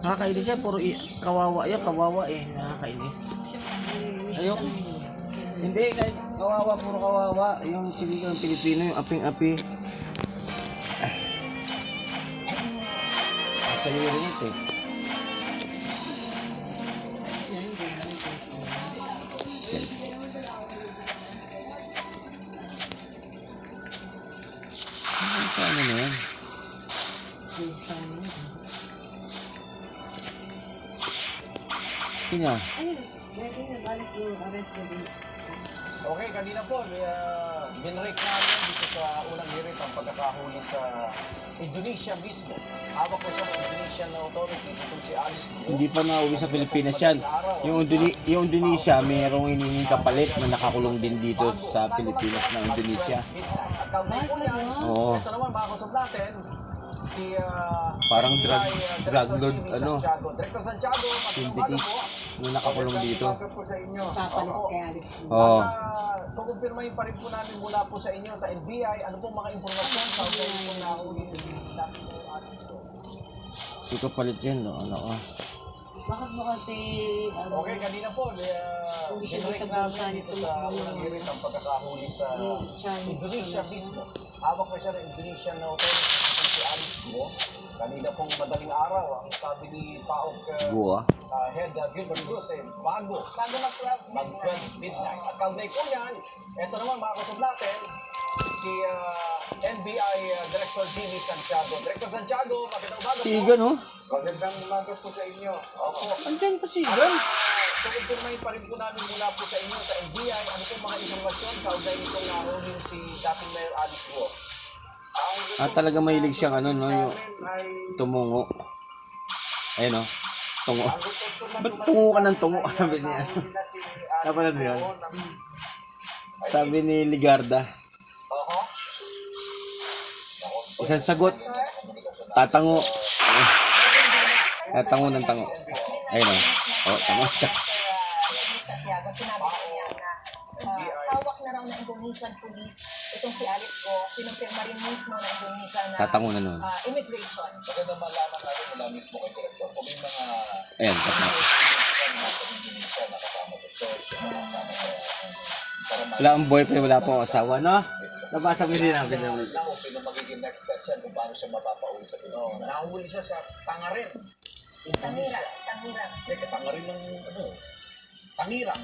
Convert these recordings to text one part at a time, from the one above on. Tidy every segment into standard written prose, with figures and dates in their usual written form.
Nakakainis yan, puro kawawa yan, kawawa eh. Nakakainis. Ayok. Hindi, kahit kawawa, puro kawawa. Yung pelikula ng Pilipino, yung aping-api. Sa'yo rin ito eh. Saan na yan? Kanya? Okay, kanina po, binrake namin dito sa unang hirit ang pagkakahuli sa Indonesia mismo. Hawak ko sa Indonesian authority dito si Alice Go. Hindi pa nauwi sa Pilipinas yan. Yung Indonesia, mayroong hinihinging kapalit na nakakulong din dito sa Pilipinas na Indonesia. Oo. Ito naman, mga kusog natin, si Parang drug lord, Director Santiago, syndicate na nakakulong dito. Papalit kay Alex. Oo. Kukumpirmahin pa rin po namin mula po sa inyo, sa NBI, ano pong mga impormasyon sa mga itong nahuli sa Ito palit yan, no? Ano? Bakit mo kasi, Okay, kanina po, Hindi siya binrake sa namin bansa dito nito, sa unang hirit ang pagkakahuli sa Chinese Indonesia commission. mismo. Hawak na siya ng Indonesian authority si Alice Go. Kanina pong madaling araw, ang sabi ni PAOK Goa. Head Gilbert Cruz, bago mag-12 midnight. At kaugnay po yan, ito naman mga kusog natin, si NBI Director Jimmy Santiago. Director Santiago, magandang umaga po. Sigan, oh. Magandang umaga po sa inyo. Opo. Andyan pa sigan. Kukumpirmahin pa rin po namin mula po sa inyo sa NBI, ano po mga informasyon kaugnay nitong nahulin si dating Mayor Alice Go. Talaga mahilig siyang ano, no? Yung tumungo. Ayun, oh. Tungo. Ba't tungo ka ng tungo? Sabi niya. Napanood mo yun? Sabi ni Ligarda. Isang sagot. Tatango. Tatango ng tango. Ayun, oh. Oh, tango. Santiago, sinabi niya na hawak na raw ng Indonesian police itong si Alice Go, pinumpirma rin mismo ng Indonesia na Tatango na nun. immigration. Maganda malaman natin mula mismo kay Director kung may mga Ayan, tatango. nasa Indonesia na kasama sa search, kasama sa Wala ang boyfriend, wala pong asawa, no? Nabasa mo din namin naman. kung sino magiging next step siya kung paano siya mapapauwi sa Pilipinas. Nahuli siya sa Tangarin. Tangiran. Teka, Tangarin ng ano? Tangirang.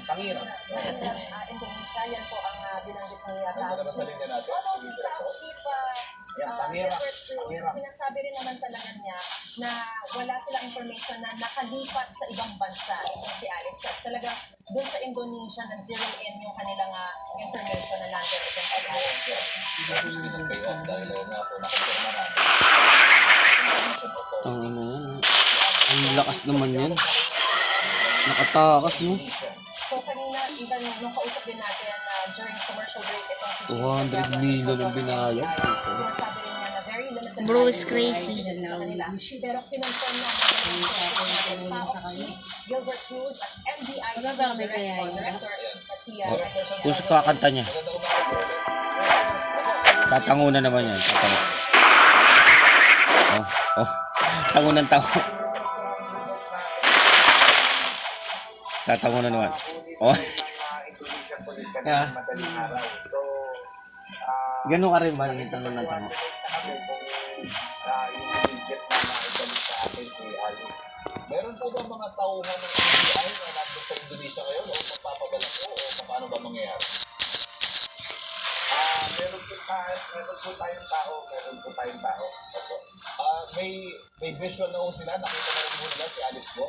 Indonesia, yan po ang binanggit ni Ano ba naman sa linya natin? Si Director? Yan, Tangiran. Sinasabi rin naman talaga niya na wala silang information na nakalipat sa ibang bansa itong si Alice. At talaga doon sa Indonesia nag-zero in yung kanilang information na landed itong si Alice. Dahil nga po nakumpirma natin. Ano yan? Ang lakas naman yan. Nakatakas, no? So kanina, even nung kausap din natin during commercial break, itong si 200 million ang binayad. sinasabi rin niya na very limited. Bro is crazy. sa kanila. Pero kinonfirm na Gilbert Cruz at NBI Magandami kaya yun. Director na si Kung sa kakanta niya. Tatango na naman yan. Tatango. Oh. Tango ng tango. Tatango na naman. Oh. Yeah. Ganun ka rin ba yung tango ng tango? Meron po ba mga tauhan ng NBI na nandun sa Indonesia ngayon o magpapadala po o paano ba mangyayari? Meron po tayong tao. Opo. May visual na po sila, nakita na po nila si Alice Go.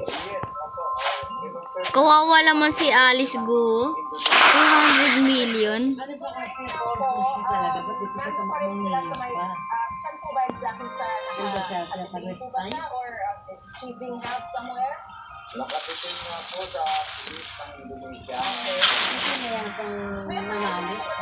Yes, opo. Kawawa naman si Alice Go. 200 million. Ano ba kasi policy talaga? Ba't dito sa tamakmong niya pa? Saan po ba exactly sa Ano ba siya? Pinapag-respond? or she's being held somewhere? Nakatitin nga po sa police ng Indonesia. Ano yan pang manali?